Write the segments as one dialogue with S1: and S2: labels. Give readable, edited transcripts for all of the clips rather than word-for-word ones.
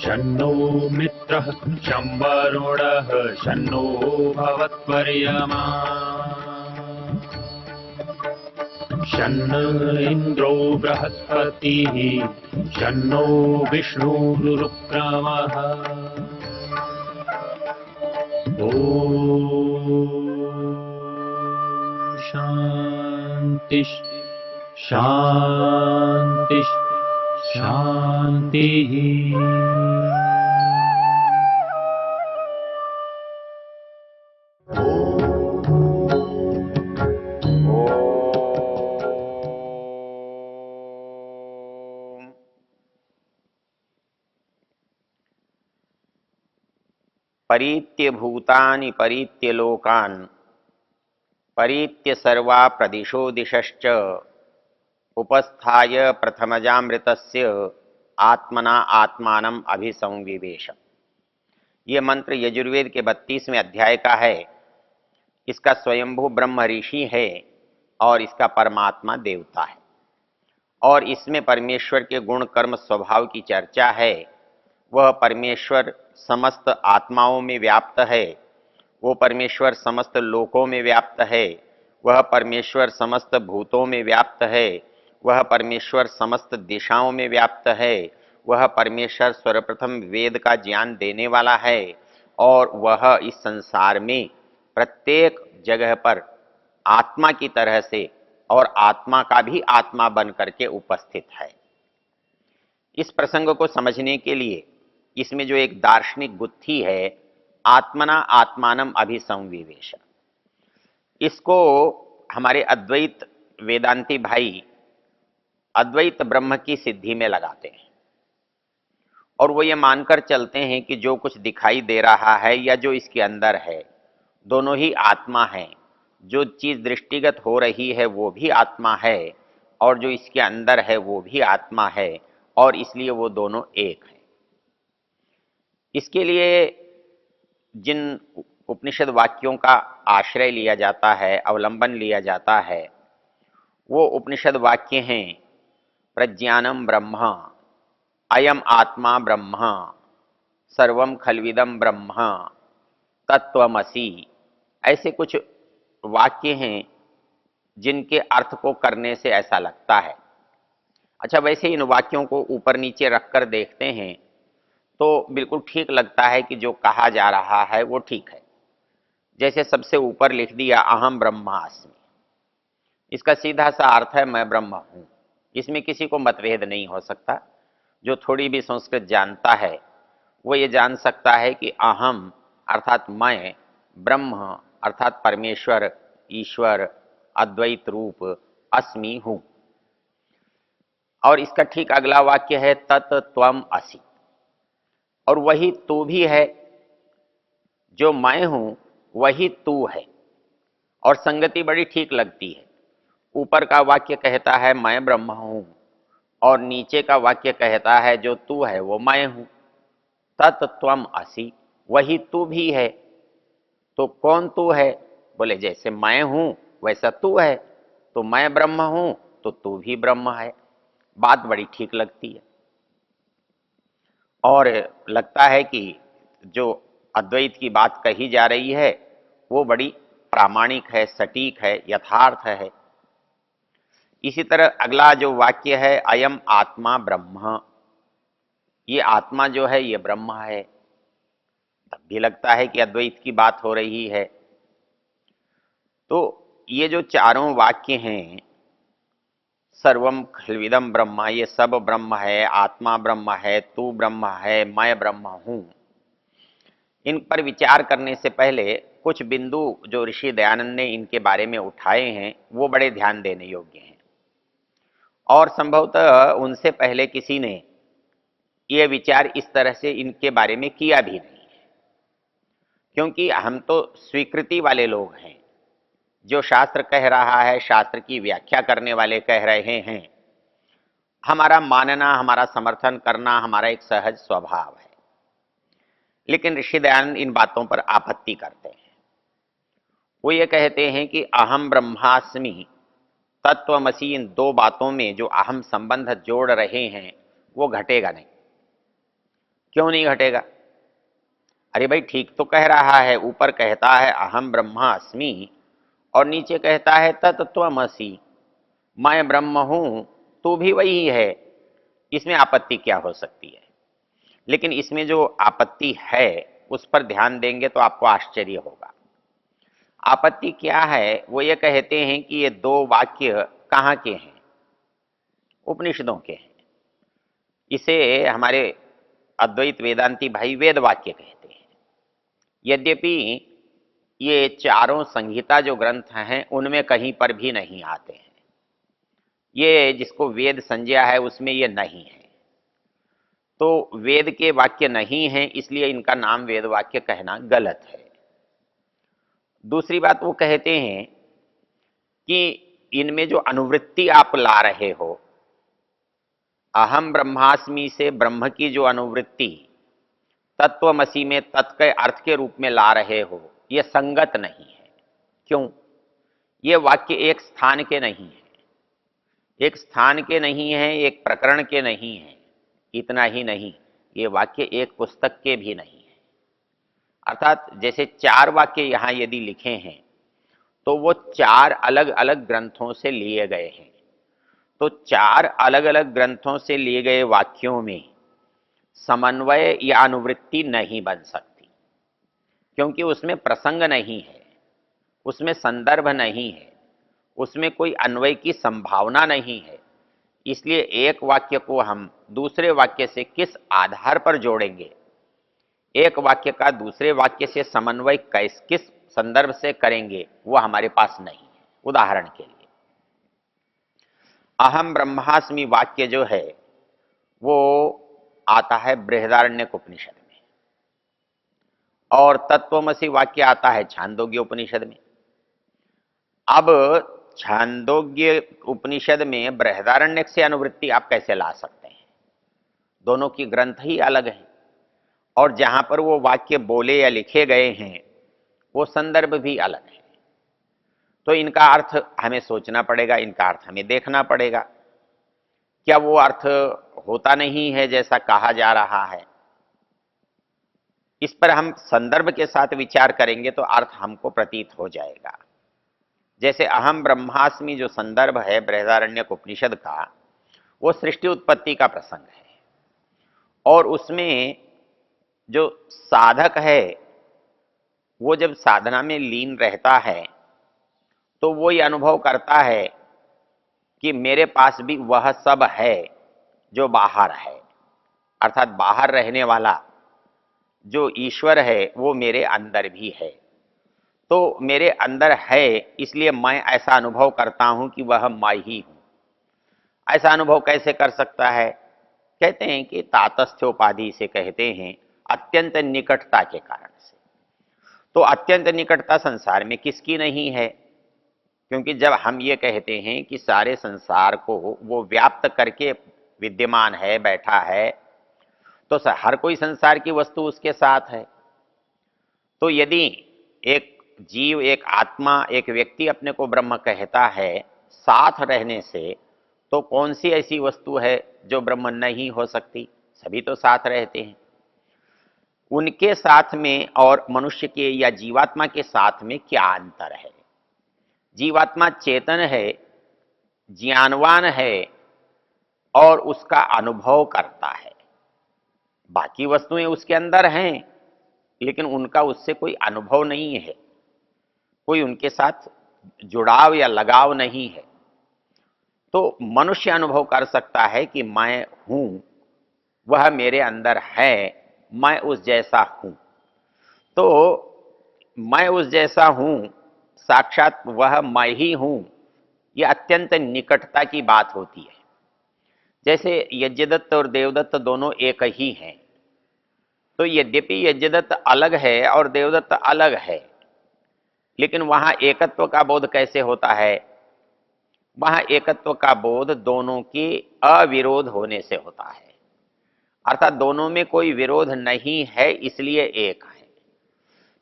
S1: शन्नो मित्रः शं वरुणः शन्नो भवत्वर्यमा शन्न इन्द्रो बृहस्पतिः शन्नो विष्णुरुक्रमः ॐ शान्ति शान्ति शान्तिः।
S2: परीत्य भूतानि परीत्य लोकान् परीत्य सर्वा प्रदिशो दिशश्च उपस्थाय प्रथमजामृतस्य आत्मना आत्मानम अभिसंविवेश। ये मंत्र यजुर्वेद के 32वें अध्याय का है। इसका स्वयंभू ब्रह्म ऋषि है और इसका परमात्मा देवता है, और इसमें परमेश्वर के गुण कर्म स्वभाव की चर्चा है। वह परमेश्वर समस्त आत्माओं में व्याप्त है, वो परमेश्वर समस्त लोकों में व्याप्त है, वह परमेश्वर समस्त भूतों में व्याप्त है, वह परमेश्वर समस्त दिशाओं में व्याप्त है, वह परमेश्वर सर्वप्रथम वेद का ज्ञान देने वाला है, और वह इस संसार में प्रत्येक जगह पर आत्मा की तरह से और आत्मा का भी आत्मा बन करके उपस्थित है। इस प्रसंग को समझने के लिए इसमें जो एक दार्शनिक गुत्थी है, आत्मना आत्मानम अभिसंविवेश, इसको हमारे अद्वैत वेदांती भाई अद्वैत ब्रह्म की सिद्धि में लगाते हैं, और वो ये मानकर चलते हैं कि जो कुछ दिखाई दे रहा है या जो इसके अंदर है, दोनों ही आत्मा है। जो चीज दृष्टिगत हो रही है वो भी आत्मा है, और जो इसके अंदर है वो भी आत्मा है, और इसलिए वो दोनों एक हैं। इसके लिए जिन उपनिषद वाक्यों का आश्रय लिया जाता है, अवलंबन लिया जाता है, वो उपनिषद वाक्य हैं प्रज्ञानम ब्रह्म, अयम आत्मा ब्रह्म, सर्वम खल्विदम ब्रह्म, तत्वमसि। ऐसे कुछ वाक्य हैं जिनके अर्थ को करने से ऐसा लगता है। अच्छा, वैसे इन वाक्यों को ऊपर नीचे रखकर देखते हैं तो बिल्कुल ठीक लगता है कि जो कहा जा रहा है वो ठीक है। जैसे सबसे ऊपर लिख दिया अहम ब्रह्मास्मि, इसका सीधा सा अर्थ है मैं ब्रह्म हूं। इसमें किसी को मतभेद नहीं हो सकता। जो थोड़ी भी संस्कृत जानता है वो ये जान सकता है कि अहम अर्थात मैं, ब्रह्म अर्थात परमेश्वर, ईश्वर, अद्वैत रूप अस्मि हूं। और इसका ठीक अगला वाक्य है तत् त्वम असि, और वही तू भी है। जो मैं हूं वही तू है, और संगति बड़ी ठीक लगती है। ऊपर का वाक्य कहता है मैं ब्रह्म हूं, और नीचे का वाक्य कहता है जो तू है वो मैं हूं। तत् त्वम असि, वही तू भी है। तो कौन तू है? बोले जैसे मैं हूं वैसा तू है, तो मैं ब्रह्म हूं तो तू भी ब्रह्म है। बात बड़ी ठीक लगती है, और लगता है कि जो अद्वैत की बात कही जा रही है वो बड़ी प्रामाणिक है, सटीक है, यथार्थ है। इसी तरह अगला जो वाक्य है अयम आत्मा ब्रह्म, ये आत्मा जो है ये ब्रह्म है। तब भी लगता है कि अद्वैत की बात हो रही है। तो ये जो चारों वाक्य हैं, सर्वम खल्विदम ब्रह्म, ये सब ब्रह्म है, आत्मा ब्रह्म है, तू ब्रह्म है, मैं ब्रह्म हूं, इन पर विचार करने से पहले कुछ बिंदु जो ऋषि दयानंद ने इनके बारे में उठाए हैं वो बड़े ध्यान देने योग्य हैं, और संभवतः उनसे पहले किसी ने ये विचार इस तरह से इनके बारे में किया भी नहीं है। क्योंकि हम तो स्वीकृति वाले लोग हैं। जो शास्त्र कह रहा है, शास्त्र की व्याख्या करने वाले कह रहे हैं, हमारा मानना, हमारा समर्थन करना हमारा एक सहज स्वभाव है। लेकिन ऋषि दयानंद इन बातों पर आपत्ति करते हैं। वो ये कहते हैं कि अहम ब्रह्मास्मि, तत्वमसी, इन दो बातों में जो अहम संबंध जोड़ रहे हैं वो घटेगा नहीं। क्यों नहीं घटेगा? अरे भाई ठीक तो कह रहा है, ऊपर कहता है अहम ब्रह्मास्मि और नीचे कहता है तत्वमसी, मैं ब्रह्म हूं, तू भी वही है। इसमें आपत्ति क्या हो सकती है? लेकिन इसमें जो आपत्ति है उस पर ध्यान देंगे तो आपको आश्चर्य होगा। आपत्ति क्या है? वो ये कहते हैं कि ये दो वाक्य कहाँ के हैं? उपनिषदों के हैं। इसे हमारे अद्वैत वेदांती भाई वेद वाक्य कहते हैं। यद्यपि ये चारों संहिता जो ग्रंथ हैं उनमें कहीं पर भी नहीं आते हैं। ये जिसको वेद संज्ञा है उसमें ये नहीं है। तो वेद के वाक्य नहीं हैं, इसलिए इनका नाम वेद वाक्य कहना गलत है। दूसरी बात वो कहते हैं कि इनमें जो अनुवृत्ति आप ला रहे हो, अहम ब्रह्मास्मि से ब्रह्म की जो अनुवृत्ति तत्वमसी में तत् के अर्थ के रूप में ला रहे हो, यह संगत नहीं है। क्यों? ये वाक्य एक स्थान के नहीं है, एक स्थान के नहीं है, एक प्रकरण के नहीं है। इतना ही नहीं, ये वाक्य एक पुस्तक के भी नहीं है। अर्थात जैसे चार वाक्य यहां यदि लिखे हैं तो वो चार अलग अलग ग्रंथों से लिए गए हैं। तो चार अलग अलग ग्रंथों से लिए गए वाक्यों में समन्वय या अनुवृत्ति नहीं बन सकती, क्योंकि उसमें प्रसंग नहीं है, उसमें संदर्भ नहीं है, उसमें कोई अन्वय की संभावना नहीं है। इसलिए एक वाक्य को हम दूसरे वाक्य से किस आधार पर जोड़ेंगे, एक वाक्य का दूसरे वाक्य से समन्वय किस संदर्भ से करेंगे, वो हमारे पास नहीं है। उदाहरण के लिए अहम ब्रह्मास्मि वाक्य जो है वो आता है बृहदारण्यक उपनिषद में, और तत्वमसि वाक्य आता है छांदोग्य उपनिषद में। अब छांदोग्य उपनिषद में बृहदारण्यक से अनुवृत्ति आप कैसे ला सकते हैं? दोनों की ग्रंथ ही अलग है, और जहां पर वो वाक्य बोले या लिखे गए हैं वो संदर्भ भी अलग है। तो इनका अर्थ हमें सोचना पड़ेगा, इनका अर्थ हमें देखना पड़ेगा। क्या वो अर्थ होता नहीं है जैसा कहा जा रहा है? इस पर हम संदर्भ के साथ विचार करेंगे तो अर्थ हमको प्रतीत हो जाएगा। जैसे अहम ब्रह्मास्मि जो संदर्भ है बृहदारण्यक उपनिषद का, वो सृष्टि उत्पत्ति का प्रसंग है, और उसमें जो साधक है वो जब साधना में लीन रहता है तो वो ये अनुभव करता है कि मेरे पास भी वह सब है जो बाहर है। अर्थात बाहर रहने वाला जो ईश्वर है वो मेरे अंदर भी है। तो मेरे अंदर है, इसलिए मैं ऐसा अनुभव करता हूं कि वह मैं ही हूं। ऐसा अनुभव कैसे कर सकता है? कहते हैं कि तातस्थ्योपाधि से कहते हैं, अत्यंत निकटता के कारण से। तो अत्यंत निकटता संसार में किसकी नहीं है? क्योंकि जब हम ये कहते हैं कि सारे संसार को वो व्याप्त करके विद्यमान है, बैठा है, तो हर कोई संसार की वस्तु उसके साथ है। तो यदि एक जीव, एक आत्मा, एक व्यक्ति अपने को ब्रह्म कहता है साथ रहने से, तो कौन सी ऐसी वस्तु है जो ब्रह्म नहीं हो सकती? सभी तो साथ रहते हैं। उनके साथ में और मनुष्य के या जीवात्मा के साथ में क्या अंतर है? जीवात्मा चेतन है, ज्ञानवान है और उसका अनुभव करता है। बाकी वस्तुएं उसके अंदर हैं, लेकिन उनका उससे कोई अनुभव नहीं है, कोई उनके साथ जुड़ाव या लगाव नहीं है। तो मनुष्य अनुभव कर सकता है कि मैं हूं, वह मेरे अंदर है, मैं उस जैसा हूं। तो मैं उस जैसा हूं, साक्षात वह मैं ही हूं, यह अत्यंत निकटता की बात होती है। जैसे यज्ञदत्त और देवदत्त दोनों एक ही हैं, तो यद्यपि यज्ञदत्त अलग है और देवदत्त अलग है, लेकिन वहां एकत्व का बोध कैसे होता है? वहां एकत्व का बोध दोनों के अविरोध होने से होता है। अर्थात दोनों में कोई विरोध नहीं है, इसलिए एक है।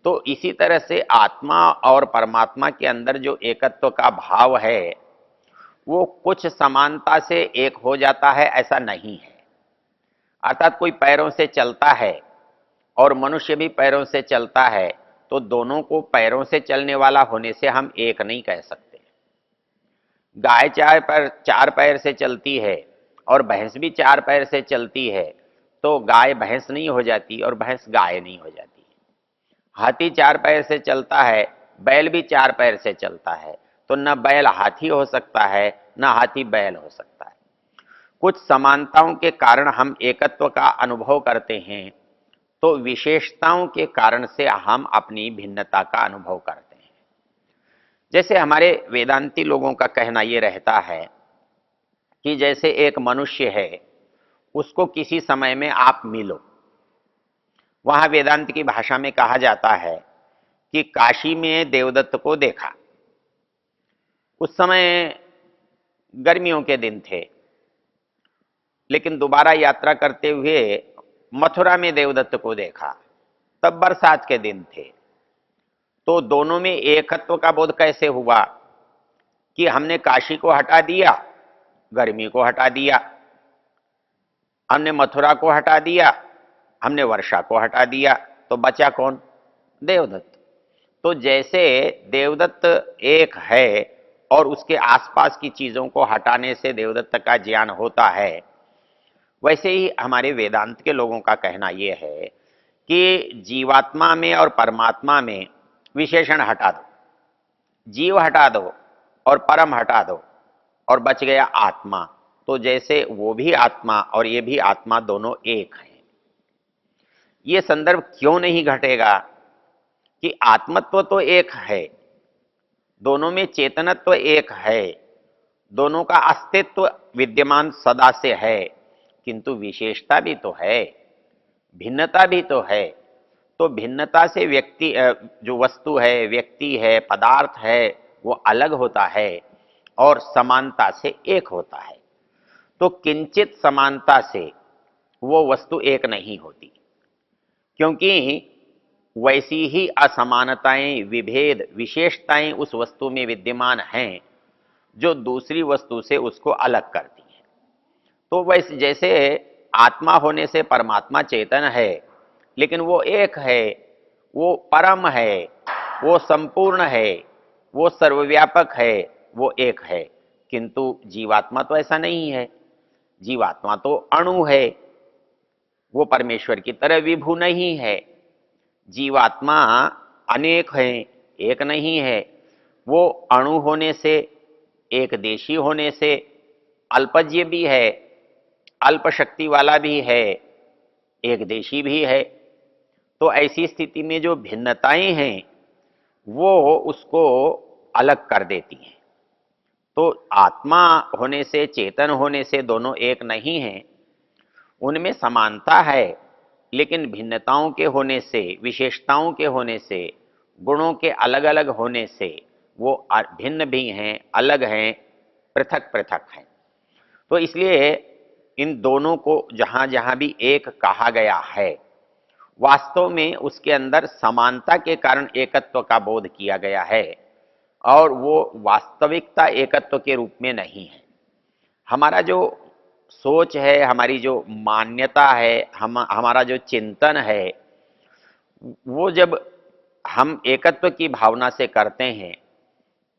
S2: तो इसी तरह से आत्मा और परमात्मा के अंदर जो एकत्व का भाव है वो कुछ समानता से एक हो जाता है ऐसा नहीं है। अर्थात कोई पैरों से चलता है और मनुष्य भी पैरों से चलता है, तो दोनों को पैरों से चलने वाला होने से हम एक नहीं कह सकते। गाय चार पैर से चलती है और भैंस भी चार पैर से चलती है, तो गाय भैंस नहीं हो जाती और भैंस गाय नहीं हो जाती। हाथी चार पैर से चलता है, बैल भी चार पैर से चलता है, तो न बैल हाथी हो सकता है न हाथी बैल हो सकता है। कुछ समानताओं के कारण हम एकत्व का अनुभव करते हैं, तो विशेषताओं के कारण से हम अपनी भिन्नता का अनुभव करते हैं। जैसे हमारे वेदांती लोगों का कहना यह रहता है कि जैसे एक मनुष्य है, उसको किसी समय में आप मिलो। वहां वेदांत की भाषा में कहा जाता है कि काशी में देवदत्त को देखा। उस समय गर्मियों के दिन थे, लेकिन दोबारा यात्रा करते हुए मथुरा में देवदत्त को देखा, तब बरसात के दिन थे। तो दोनों में एकत्व का बोध कैसे हुआ कि हमने काशी को हटा दिया, गर्मी को हटा दिया, हमने मथुरा को हटा दिया, हमने वर्षा को हटा दिया, तो बचा कौन? देवदत्त। तो जैसे देवदत्त एक है और उसके आसपास की चीजों को हटाने से देवदत्त का ज्ञान होता है, वैसे ही हमारे वेदांत के लोगों का कहना यह है कि जीवात्मा में और परमात्मा में विशेषण हटा दो, जीव हटा दो और परम हटा दो और बच गया आत्मा। तो जैसे वो भी आत्मा और ये भी आत्मा दोनों एक हैं। ये संदर्भ क्यों नहीं घटेगा कि आत्मत्व तो एक है, दोनों में चेतनत्व एक है, दोनों का अस्तित्व विद्यमान सदा से है, किंतु विशेषता भी तो है, भिन्नता भी तो है। तो भिन्नता से व्यक्ति जो वस्तु है, व्यक्ति है, पदार्थ है, वो अलग होता है और समानता से एक होता है। तो किंचित समानता से वो वस्तु एक नहीं होती, क्योंकि वैसी ही असमानताएं, विभेद, विशेषताएं उस वस्तु में विद्यमान हैं जो दूसरी वस्तु से उसको अलग करती हैं। तो वैसे जैसे आत्मा होने से परमात्मा चेतन है, लेकिन वो एक है, वो परम है, वो संपूर्ण है, वो सर्वव्यापक है, वो एक है। किंतु जीवात्मा तो ऐसा नहीं है। जीवात्मा तो अणु है, वो परमेश्वर की तरह विभू नहीं है। जीवात्मा अनेक है, एक नहीं है। वो अणु होने से, एक देशी होने से अल्पज्य भी है, अल्प शक्ति वाला भी है, एक देशी भी है। तो ऐसी स्थिति में जो भिन्नताएं हैं वो उसको अलग कर देती हैं। तो आत्मा होने से, चेतन होने से दोनों एक नहीं हैं, उनमें समानता है, लेकिन भिन्नताओं के होने से, विशेषताओं के होने से, गुणों के अलग अलग होने से वो भिन्न भी हैं, अलग हैं, पृथक पृथक हैं। तो इसलिए इन दोनों को जहां जहां भी एक कहा गया है, वास्तव में उसके अंदर समानता के कारण एकत्व का बोध किया गया है और वो वास्तविकता एकत्व के रूप में नहीं है। हमारा जो सोच है, हमारी जो मान्यता है, हमारा जो चिंतन है, वो जब हम एकत्व की भावना से करते हैं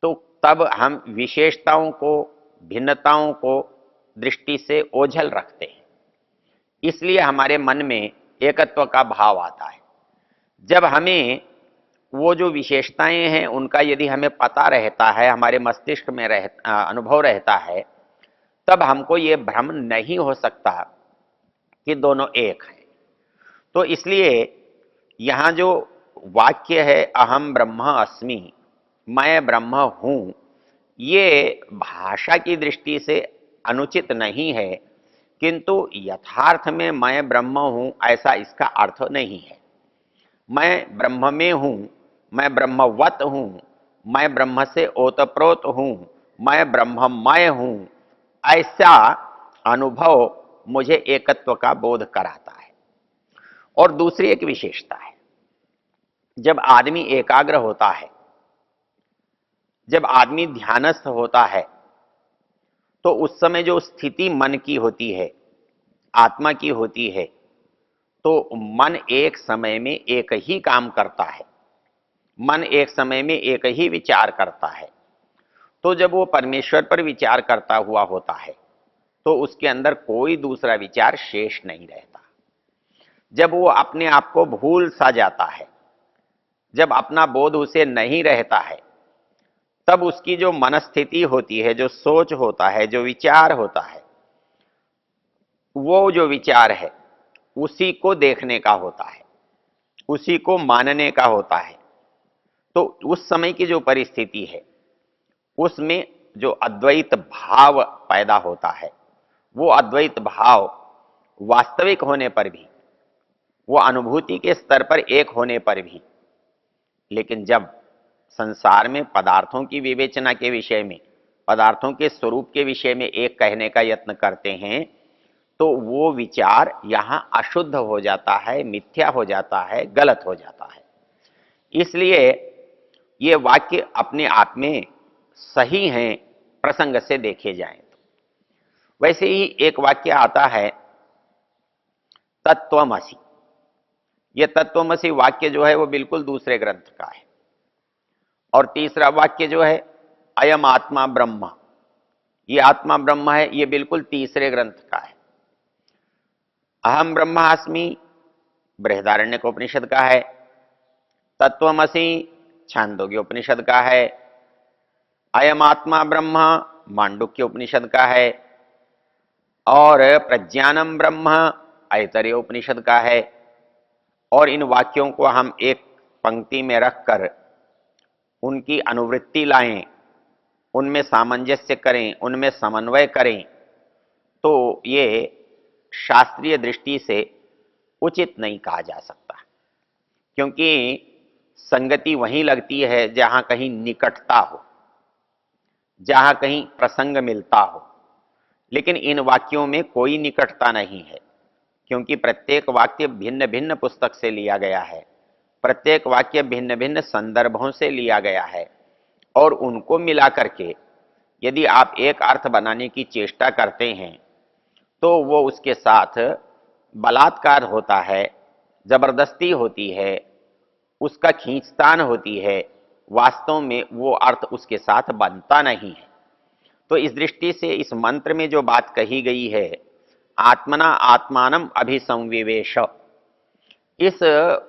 S2: तो तब हम विशेषताओं को, भिन्नताओं को दृष्टि से ओझल रखते हैं। इसलिए हमारे मन में एकत्व का भाव आता है। जब हमें वो जो विशेषताएं हैं उनका यदि हमें पता रहता है, हमारे मस्तिष्क में अनुभव रहता है, तब हमको ये भ्रम नहीं हो सकता कि दोनों एक हैं। तो इसलिए यहाँ जो वाक्य है अहम ब्रह्म अस्मि, मैं ब्रह्म हूँ, ये भाषा की दृष्टि से अनुचित नहीं है, किंतु यथार्थ में मैं ब्रह्म हूँ ऐसा इसका अर्थ नहीं है। मैं ब्रह्म में हूँ, मैं ब्रह्मवत हूँ, मैं ब्रह्म से ओतप्रोत हूँ, मैं ब्रह्ममय हूँ, ऐसा अनुभव मुझे एकत्व का बोध कराता है। और दूसरी एक विशेषता है, जब आदमी एकाग्र होता है, जब आदमी ध्यानस्थ होता है, तो उस समय जो स्थिति मन की होती है, आत्मा की होती है, तो मन एक समय में एक ही काम करता है, मन एक समय में एक ही विचार करता है। तो जब वो परमेश्वर पर विचार करता हुआ होता है, तो उसके अंदर कोई दूसरा विचार शेष नहीं रहता। जब वो अपने आप को भूल सा जाता है, जब अपना बोध उसे नहीं रहता है, तब उसकी जो मनस्थिति होती है, जो सोच होता है, जो विचार होता है, वो जो विचार है उसी को देखने का होता है, उसी को मानने का होता है। तो उस समय की जो परिस्थिति है, उसमें जो अद्वैत भाव पैदा होता है, वो अद्वैत भाव वास्तविक होने पर भी, वो अनुभूति के स्तर पर एक होने पर भी, लेकिन जब संसार में पदार्थों की विवेचना के विषय में, पदार्थों के स्वरूप के विषय में एक कहने का यत्न करते हैं, तो वो विचार यहां अशुद्ध हो जाता है, मिथ्या हो जाता है, गलत हो जाता है। इसलिए ये वाक्य अपने आप में सही हैं प्रसंग से देखे जाएं तो। वैसे ही एक वाक्य आता है तत्वमसि। ये तत्वमसि वाक्य जो है वो बिल्कुल दूसरे ग्रंथ का है। और तीसरा वाक्य जो है अयम आत्मा ब्रह्म, ये आत्मा ब्रह्म है, ये बिल्कुल तीसरे ग्रंथ का है। अहम ब्रह्मास्मि बृहदारण्यक उपनिषद का है। तत्वमसि छांदोग्य उपनिषद का है। अयम आत्मा ब्रह्म मांडुक्य उपनिषद का है। और प्रज्ञानम ब्रह्म ऐतरेय उपनिषद का है। और इन वाक्यों को हम एक पंक्ति में रखकर उनकी अनुवृत्ति लाएं, उनमें सामंजस्य करें, उनमें समन्वय करें, तो ये शास्त्रीय दृष्टि से उचित नहीं कहा जा सकता। क्योंकि संगति वहीं लगती है जहां कहीं निकटता हो, जहां कहीं प्रसंग मिलता हो। लेकिन इन वाक्यों में कोई निकटता नहीं है, क्योंकि प्रत्येक वाक्य भिन्न भिन्न पुस्तक से लिया गया है, प्रत्येक वाक्य भिन्न भिन्न संदर्भों से लिया गया है। और उनको मिला करके यदि आप एक अर्थ बनाने की चेष्टा करते हैं, तो वो उसके साथ बलात्कार होता है, जबरदस्ती होती है, उसका खींचतान होती है, वास्तव में वो अर्थ उसके साथ बनता नहीं है। तो इस दृष्टि से इस मंत्र में जो बात कही गई है, आत्मना आत्मानम अभिसंविवेश, इस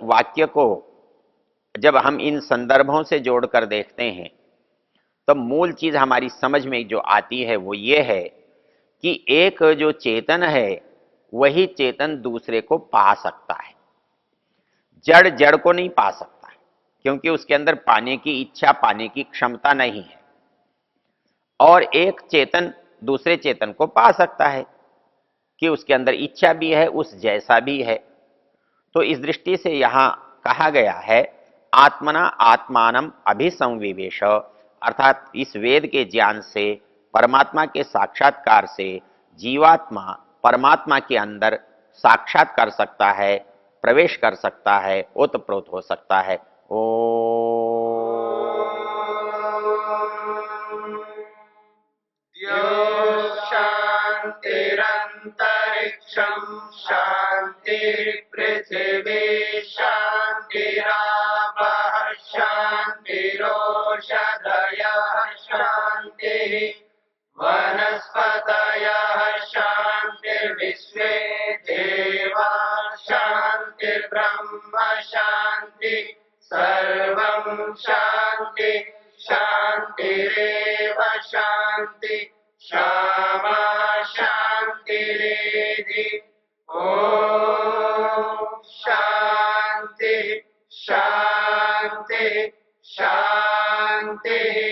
S2: वाक्य को जब हम इन संदर्भों से जोड़कर देखते हैं, तो मूल चीज हमारी समझ में जो आती है वो ये है कि एक जो चेतन है वही चेतन दूसरे को पा सकता है, जड़ जड़ को नहीं पा सकता, क्योंकि उसके अंदर पाने की इच्छा, पाने की क्षमता नहीं है। और एक चेतन दूसरे चेतन को पा सकता है कि उसके अंदर इच्छा भी है, उस जैसा भी है। तो इस दृष्टि से यहां कहा गया है आत्मना आत्मानम अभिसंविवेश, अर्थात इस वेद के ज्ञान से, परमात्मा के साक्षात्कार से जीवात्मा परमात्मा के अंदर साक्षात कर सकता है, प्रवेश कर सकता है, ओतप्रोत हो सकता है। ओ
S3: शांतिरंतरिक्षं शांतिर्पृथिवी शांतिरापः शांतिरोषधयः शांतिः वनस्पतयः शांतिर्विश्वे देवा शांतिर्ब्रह्म शांति सर्वं शांति शांतिरेव शांति क्षमा शांतिरेधि। ओम शांति शांति शांति।